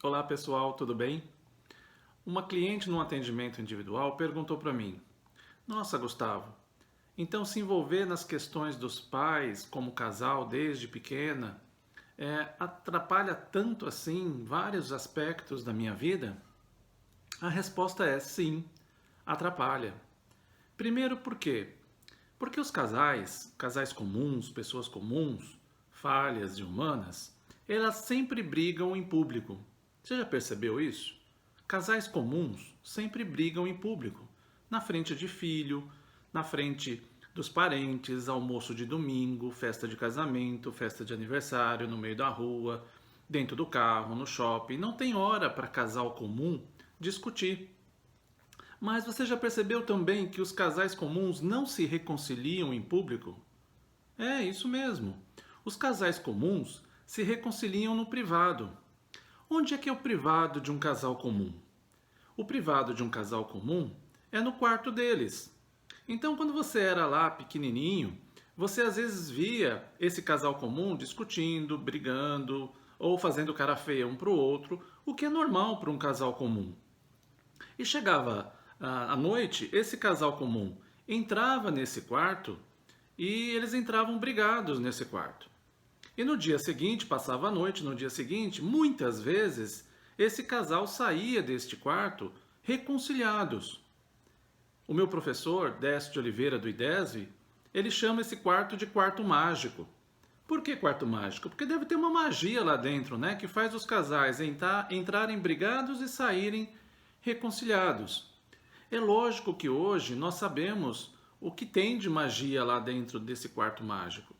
Olá pessoal, tudo bem? Uma cliente num atendimento individual perguntou para mim: Nossa, Gustavo, então se envolver nas questões dos pais como casal desde pequena atrapalha tanto assim vários aspectos da minha vida? A resposta é sim, atrapalha. Primeiro por quê? Porque os casais comuns, pessoas comuns, falhas e humanas, elas sempre brigam em público. Você já percebeu isso? Casais comuns sempre brigam em público, na frente de filho, na frente dos parentes, almoço de domingo, festa de casamento, festa de aniversário, no meio da rua, dentro do carro, no shopping. Não tem hora para casal comum discutir. Mas você já percebeu também que os casais comuns não se reconciliam em público? É isso mesmo. Os casais comuns se reconciliam no privado. Onde é que é o privado de um casal comum? O privado de um casal comum é no quarto deles. Então, quando você era lá pequenininho, você às vezes via esse casal comum discutindo, brigando ou fazendo cara feia um para o outro, o que é normal para um casal comum. E chegava à noite, esse casal comum entrava nesse quarto e eles entravam brigados nesse quarto. E no dia seguinte, passava a noite, no dia seguinte, muitas vezes, esse casal saía deste quarto reconciliados. O meu professor, Décio de Oliveira do IDESV, ele chama esse quarto de quarto mágico. Por que quarto mágico? Porque deve ter uma magia lá dentro, né? Que faz os casais entrarem brigados e saírem reconciliados. É lógico que hoje nós sabemos o que tem de magia lá dentro desse quarto mágico.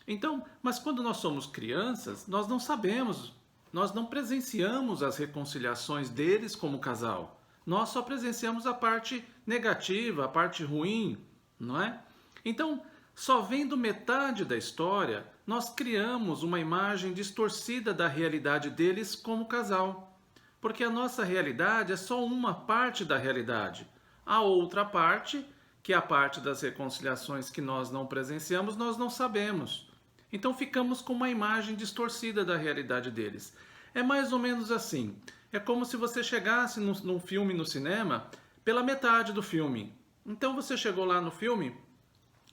Então, mas quando nós somos crianças, nós não sabemos, nós não presenciamos as reconciliações deles como casal. Nós só presenciamos a parte negativa, a parte ruim, não é? Então, só vendo metade da história, nós criamos uma imagem distorcida da realidade deles como casal. Porque a nossa realidade é só uma parte da realidade. A outra parte, que é a parte das reconciliações que nós não presenciamos, nós não sabemos. Então ficamos com uma imagem distorcida da realidade deles. É mais ou menos assim. É como se você chegasse num filme no cinema pela metade do filme. Então você chegou lá no filme,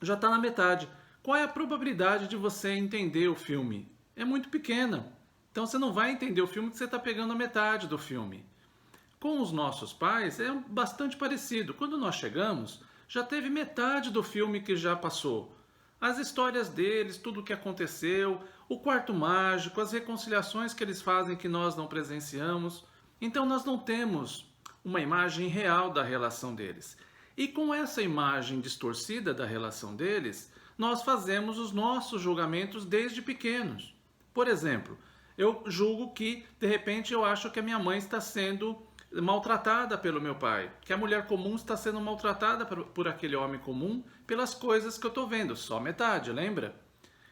já está na metade. Qual é a probabilidade de você entender o filme? É muito pequena. Então você não vai entender o filme porque você está pegando a metade do filme. Com os nossos pais é bastante parecido. Quando nós chegamos, já teve metade do filme que já passou. As histórias deles, tudo o que aconteceu, o quarto mágico, as reconciliações que eles fazem que nós não presenciamos. Então nós não temos uma imagem real da relação deles. E com essa imagem distorcida da relação deles, nós fazemos os nossos julgamentos desde pequenos. Por exemplo, eu julgo que, de repente, eu acho que a minha mãe está sendo maltratada pelo meu pai, que a mulher comum está sendo maltratada por aquele homem comum pelas coisas que eu estou vendo, só metade, lembra?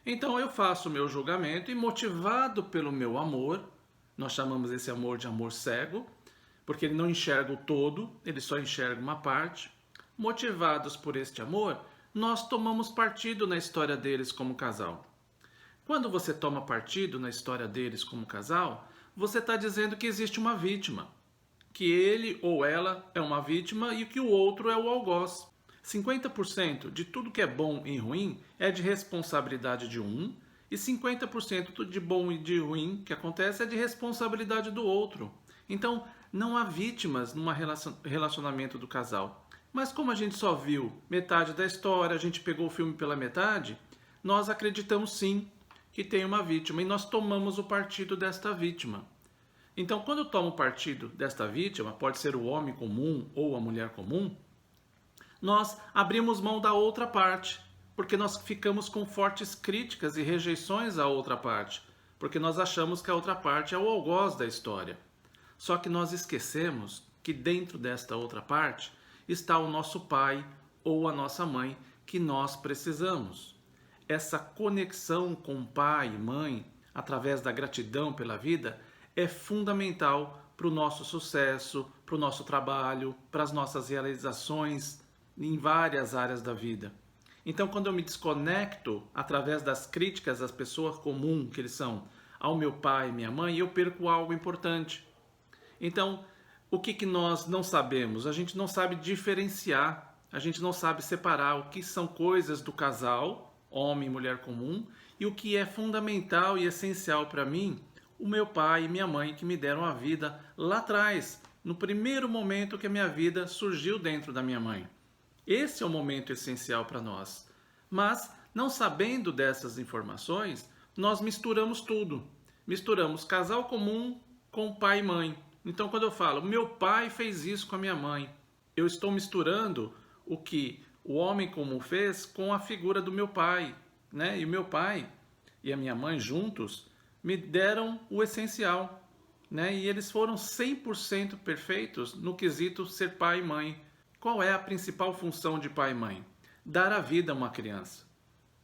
Então eu faço o meu julgamento e motivado pelo meu amor, nós chamamos esse amor de amor cego, porque ele não enxerga o todo, ele só enxerga uma parte. Motivados por este amor, nós tomamos partido na história deles como casal. Quando você toma partido na história deles como casal, você está dizendo que existe uma vítima, que ele ou ela é uma vítima e que o outro é o algoz. 50% de tudo que é bom e ruim é de responsabilidade de um, e 50% de bom e de ruim que acontece é de responsabilidade do outro. Então, não há vítimas num relacionamento do casal. Mas como a gente só viu metade da história, a gente pegou o filme pela metade, nós acreditamos sim que tem uma vítima e nós tomamos o partido desta vítima. Então, quando eu tomo partido desta vítima, pode ser o homem comum ou a mulher comum, nós abrimos mão da outra parte, porque nós ficamos com fortes críticas e rejeições à outra parte, porque nós achamos que a outra parte é o algoz da história. Só que nós esquecemos que dentro desta outra parte está o nosso pai ou a nossa mãe que nós precisamos. Essa conexão com pai e mãe, através da gratidão pela vida, é fundamental para o nosso sucesso, para o nosso trabalho, para as nossas realizações em várias áreas da vida. Então, quando eu me desconecto através das críticas às pessoas comuns que eles são, ao meu pai e minha mãe, eu perco algo importante. Então, o que que nós não sabemos? A gente não sabe diferenciar, a gente não sabe separar o que são coisas do casal, homem e mulher comum, e o que é fundamental e essencial para mim, o meu pai e minha mãe que me deram a vida lá atrás, no primeiro momento que a minha vida surgiu dentro da minha mãe. Esse é o momento essencial para nós. Mas, não sabendo dessas informações, nós misturamos tudo. Misturamos casal comum com pai e mãe. Então, quando eu falo, meu pai fez isso com a minha mãe, eu estou misturando o que o homem comum fez com a figura do meu pai, né? E o meu pai e a minha mãe juntos me deram o essencial, né? E eles foram 100% perfeitos no quesito ser pai e mãe. Qual é a principal função de pai e mãe? Dar a vida a uma criança.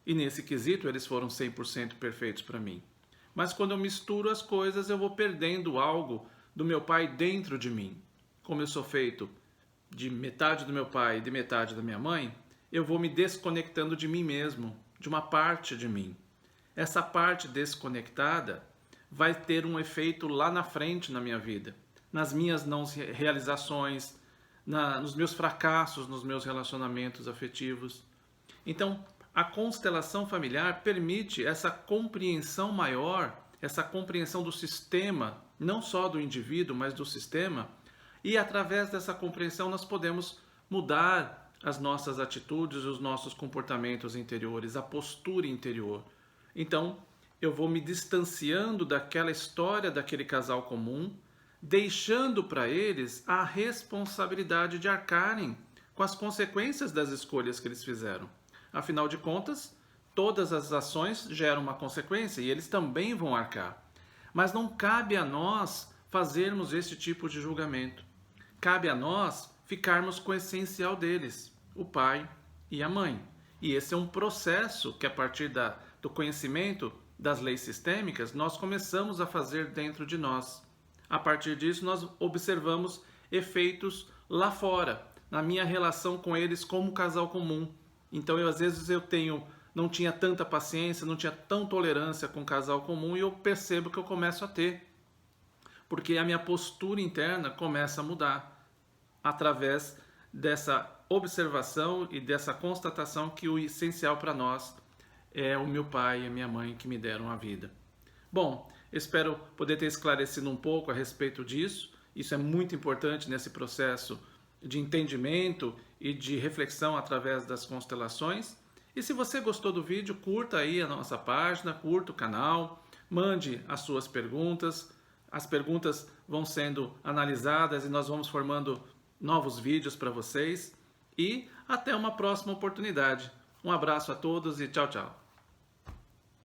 E nesse quesito eles foram 100% perfeitos para mim. Mas quando eu misturo as coisas, eu vou perdendo algo do meu pai dentro de mim. Como eu sou feito de metade do meu pai e de metade da minha mãe, eu vou me desconectando de mim mesmo, de uma parte de mim. Essa parte desconectada vai ter um efeito lá na frente na minha vida, nas minhas não realizações, nos meus fracassos, nos meus relacionamentos afetivos. Então, a constelação familiar permite essa compreensão maior, essa compreensão do sistema, não só do indivíduo, mas do sistema, e através dessa compreensão nós podemos mudar as nossas atitudes, os nossos comportamentos interiores, a postura interior. Então, eu vou me distanciando daquela história daquele casal comum, deixando para eles a responsabilidade de arcarem com as consequências das escolhas que eles fizeram. Afinal de contas, todas as ações geram uma consequência e eles também vão arcar. Mas não cabe a nós fazermos esse tipo de julgamento. Cabe a nós ficarmos com o essencial deles, o pai e a mãe. E esse é um processo que, a partir do conhecimento das leis sistêmicas, nós começamos a fazer dentro de nós. A partir disso, nós observamos efeitos lá fora, na minha relação com eles como casal comum. Então, às vezes eu não tinha tanta paciência, não tinha tanta tolerância com o casal comum e eu percebo que eu começo a ter. Porque a minha postura interna começa a mudar através dessa observação e dessa constatação que o essencial para nós é o meu pai e a minha mãe que me deram a vida. Bom, espero poder ter esclarecido um pouco a respeito disso. Isso é muito importante nesse processo de entendimento e de reflexão através das constelações. E se você gostou do vídeo, curta aí a nossa página, curta o canal, mande as suas perguntas. As perguntas vão sendo analisadas e nós vamos formando novos vídeos para vocês. E até uma próxima oportunidade. Um abraço a todos e tchau, tchau.